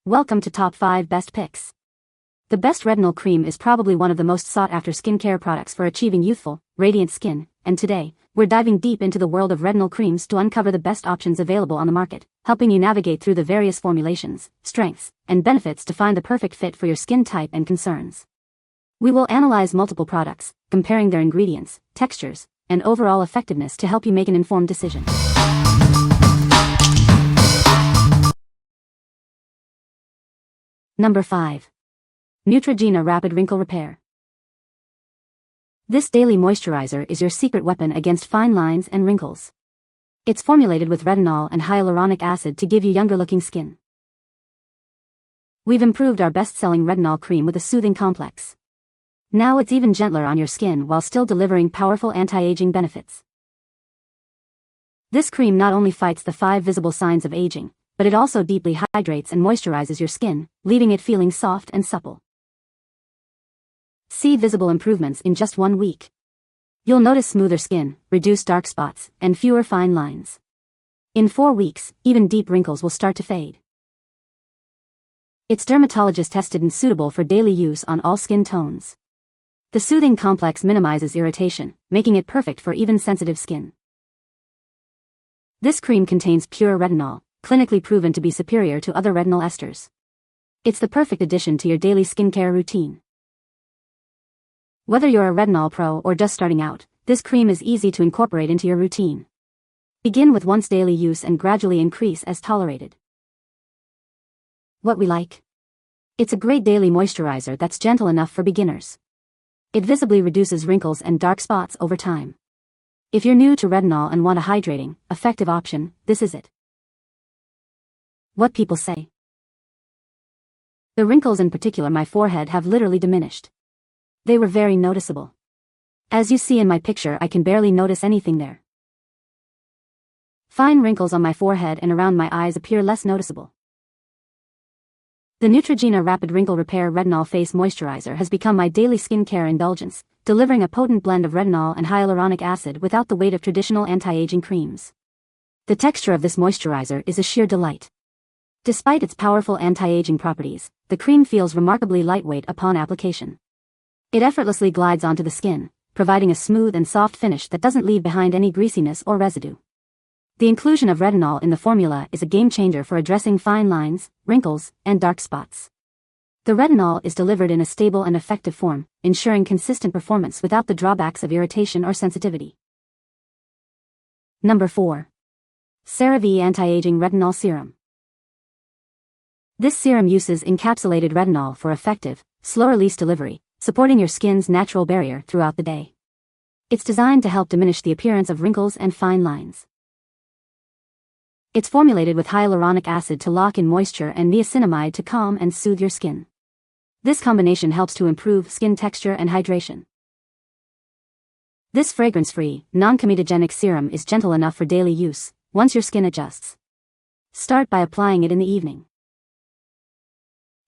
Welcome to Top 5 Best Picks. The best retinol cream is probably one of the most sought-after skincare products for achieving youthful, radiant skin, and today, we're diving deep into the world of retinol creams to uncover the best options available on the market, helping you navigate through the various formulations, strengths, and benefits to find the perfect fit for your skin type and concerns. We will analyze multiple products, comparing their ingredients, textures, and overall effectiveness to help you make an informed decision. Number 5. Neutrogena Rapid Wrinkle Repair. This daily moisturizer is your secret weapon against fine lines and wrinkles. It's formulated with retinol and hyaluronic acid to give you younger-looking skin. We've improved our best-selling retinol cream with a soothing complex. Now it's even gentler on your skin while still delivering powerful anti-aging benefits. This cream not only fights the 5 visible signs of aging, but it also deeply hydrates and moisturizes your skin, leaving it feeling soft and supple. See visible improvements in just 1 week. You'll notice smoother skin, reduced dark spots, and fewer fine lines. In 4 weeks, even deep wrinkles will start to fade. It's dermatologist tested and suitable for daily use on all skin tones. The soothing complex minimizes irritation, making it perfect for even sensitive skin. This cream contains pure retinol, clinically proven to be superior to other retinol esters. It's the perfect addition to your daily skincare routine. Whether you're a retinol pro or just starting out, this cream is easy to incorporate into your routine. Begin with once daily use and gradually increase as tolerated. What we like? It's a great daily moisturizer that's gentle enough for beginners. It visibly reduces wrinkles and dark spots over time. If you're new to retinol and want a hydrating, effective option, this is it. What people say. The wrinkles, in particular my forehead, have literally diminished. They were very noticeable. As you see in my picture, I can barely notice anything there. Fine wrinkles on my forehead and around my eyes appear less noticeable. The Neutrogena Rapid Wrinkle Repair Retinol Face Moisturizer has become my daily skincare indulgence, delivering a potent blend of retinol and hyaluronic acid without the weight of traditional anti-aging creams. The texture of this moisturizer is a sheer delight. Despite its powerful anti-aging properties, the cream feels remarkably lightweight upon application. It effortlessly glides onto the skin, providing a smooth and soft finish that doesn't leave behind any greasiness or residue. The inclusion of retinol in the formula is a game-changer for addressing fine lines, wrinkles, and dark spots. The retinol is delivered in a stable and effective form, ensuring consistent performance without the drawbacks of irritation or sensitivity. Number 4. CeraVe Anti-Aging Retinol Serum. This serum uses encapsulated retinol for effective, slow-release delivery, supporting your skin's natural barrier throughout the day. It's designed to help diminish the appearance of wrinkles and fine lines. It's formulated with hyaluronic acid to lock in moisture and niacinamide to calm and soothe your skin. This combination helps to improve skin texture and hydration. This fragrance-free, non-comedogenic serum is gentle enough for daily use, once your skin adjusts. Start by applying it in the evening.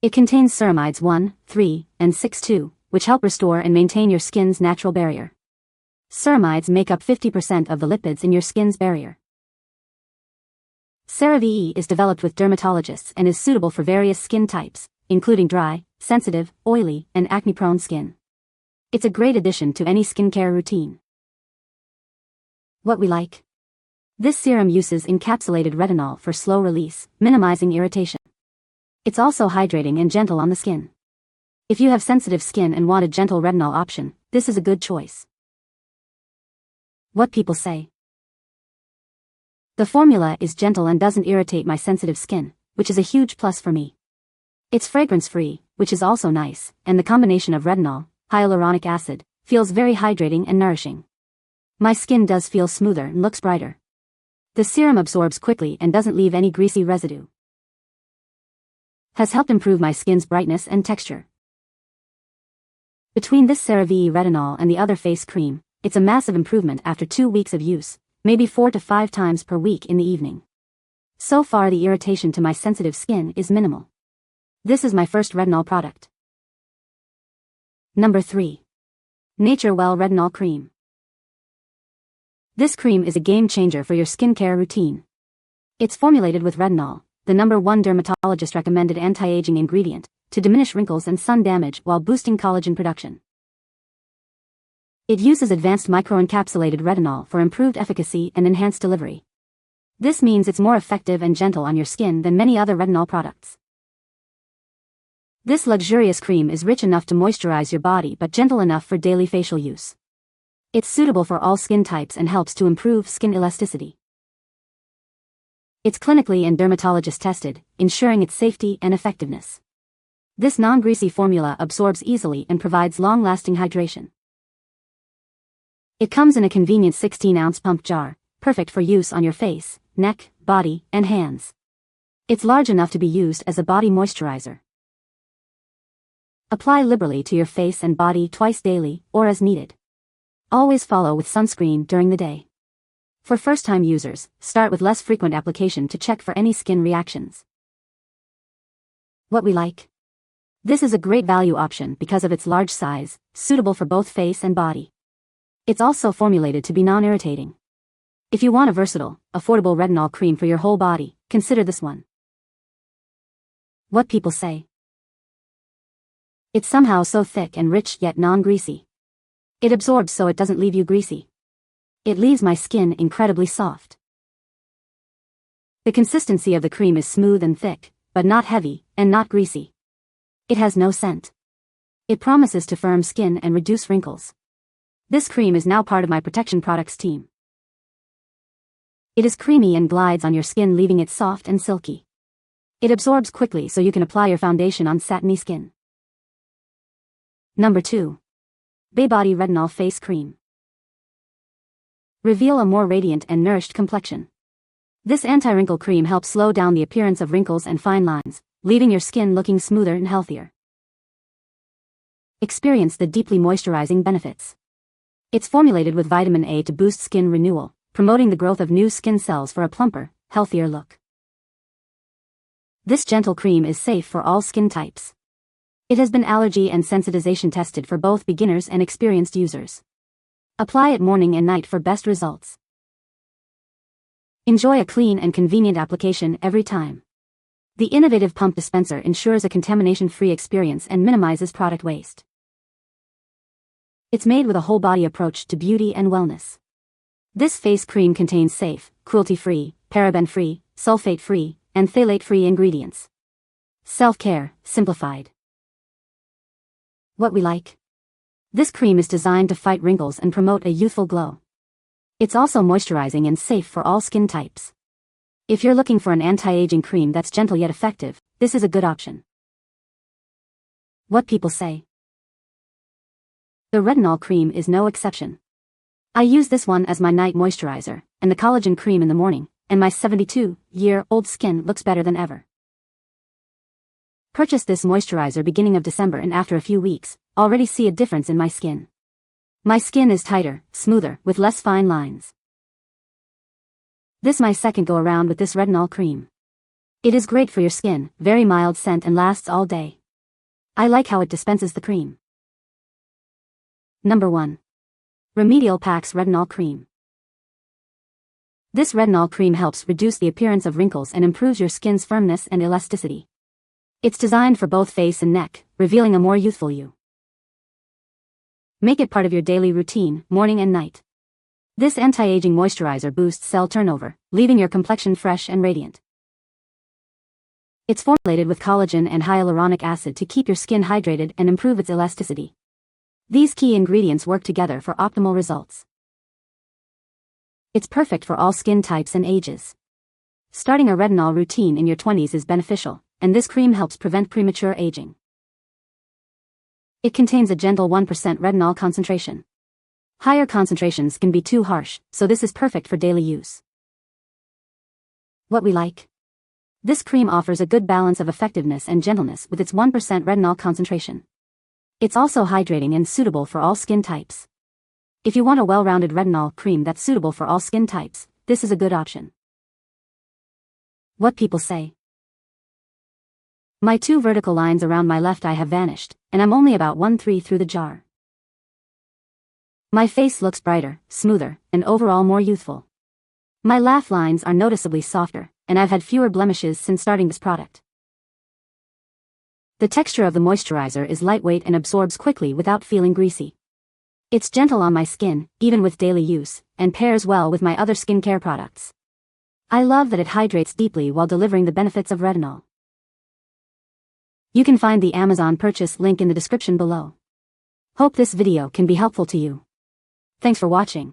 It contains ceramides 1, 3, and 6-2, which help restore and maintain your skin's natural barrier. Ceramides make up 50% of the lipids in your skin's barrier. CeraVe is developed with dermatologists and is suitable for various skin types, including dry, sensitive, oily, and acne-prone skin. It's a great addition to any skincare routine. What we like? This serum uses encapsulated retinol for slow release, minimizing irritation. It's also hydrating and gentle on the skin. If you have sensitive skin and want a gentle retinol option, this is a good choice. What people say. The formula is gentle and doesn't irritate my sensitive skin, which is a huge plus for me. It's fragrance-free, which is also nice, and the combination of retinol, hyaluronic acid, feels very hydrating and nourishing. My skin does feel smoother and looks brighter. The serum absorbs quickly and doesn't leave any greasy residue. Has helped improve my skin's brightness and texture. Between this CeraVe retinol and the other face cream, it's a massive improvement after 2 weeks of use, maybe 4 to 5 times per week in the evening. So far the irritation to my sensitive skin is minimal. This is my first retinol product. Number 3. Nature Well Retinol Cream. This cream is a game changer for your skincare routine. It's formulated with retinol, the #1 dermatologist recommended anti-aging ingredient, to diminish wrinkles and sun damage while boosting collagen production. It uses advanced microencapsulated retinol for improved efficacy and enhanced delivery. This means it's more effective and gentle on your skin than many other retinol products. This luxurious cream is rich enough to moisturize your body but gentle enough for daily facial use. It's suitable for all skin types and helps to improve skin elasticity. It's clinically and dermatologist tested, ensuring its safety and effectiveness. This non-greasy formula absorbs easily and provides long-lasting hydration. It comes in a convenient 16-ounce pump jar, perfect for use on your face, neck, body, and hands. It's large enough to be used as a body moisturizer. Apply liberally to your face and body twice daily, or as needed. Always follow with sunscreen during the day. For first-time users, start with less frequent application to check for any skin reactions. What we like. This is a great value option because of its large size, suitable for both face and body. It's also formulated to be non-irritating. If you want a versatile, affordable retinol cream for your whole body, consider this one. What people say. It's somehow so thick and rich yet non-greasy. It absorbs so it doesn't leave you greasy. It leaves my skin incredibly soft. The consistency of the cream is smooth and thick, but not heavy, and not greasy. It has no scent. It promises to firm skin and reduce wrinkles. This cream is now part of my protection products team. It is creamy and glides on your skin, leaving it soft and silky. It absorbs quickly so you can apply your foundation on satiny skin. Number 2. Baebody Retinol Face Cream. Reveal a more radiant and nourished complexion. This anti-wrinkle cream helps slow down the appearance of wrinkles and fine lines, leaving your skin looking smoother and healthier. Experience the deeply moisturizing benefits. It's formulated with vitamin A to boost skin renewal, promoting the growth of new skin cells for a plumper, healthier look. This gentle cream is safe for all skin types. It has been allergy and sensitization tested for both beginners and experienced users. Apply it morning and night for best results. Enjoy a clean and convenient application every time. The innovative pump dispenser ensures a contamination-free experience and minimizes product waste. It's made with a whole-body approach to beauty and wellness. This face cream contains safe, cruelty-free, paraben-free, sulfate-free, and phthalate-free ingredients. Self-care, simplified. What we like. This cream is designed to fight wrinkles and promote a youthful glow. It's also moisturizing and safe for all skin types. If you're looking for an anti-aging cream that's gentle yet effective, this is a good option. What people say. The retinol cream is no exception. I use this one as my night moisturizer, and the collagen cream in the morning, and my 72-year-old skin looks better than ever. Purchase this moisturizer beginning of December, and after a few weeks, already see a difference in my skin. My skin is tighter, smoother, with less fine lines. This my second go around with this retinol cream. It is great for your skin, very mild scent and lasts all day. I like how it dispenses the cream. Number 1. REMEDIAL Packs Retinol Cream. This retinol cream helps reduce the appearance of wrinkles and improves your skin's firmness and elasticity. It's designed for both face and neck, revealing a more youthful you. Make it part of your daily routine, morning and night. This anti-aging moisturizer boosts cell turnover, leaving your complexion fresh and radiant. It's formulated with collagen and hyaluronic acid to keep your skin hydrated and improve its elasticity. These key ingredients work together for optimal results. It's perfect for all skin types and ages. Starting a retinol routine in your 20s is beneficial, and this cream helps prevent premature aging. It contains a gentle 1% retinol concentration. Higher concentrations can be too harsh, so this is perfect for daily use. What we like. This cream offers a good balance of effectiveness and gentleness with its 1% retinol concentration. It's also hydrating and suitable for all skin types. If you want a well-rounded retinol cream that's suitable for all skin types, this is a good option. What people say. My 2 vertical lines around my left eye have vanished, and I'm only about 1/3 through the jar. My face looks brighter, smoother, and overall more youthful. My laugh lines are noticeably softer, and I've had fewer blemishes since starting this product. The texture of the moisturizer is lightweight and absorbs quickly without feeling greasy. It's gentle on my skin, even with daily use, and pairs well with my other skincare products. I love that it hydrates deeply while delivering the benefits of retinol. You can find the Amazon purchase link in the description below. Hope this video can be helpful to you. Thanks for watching.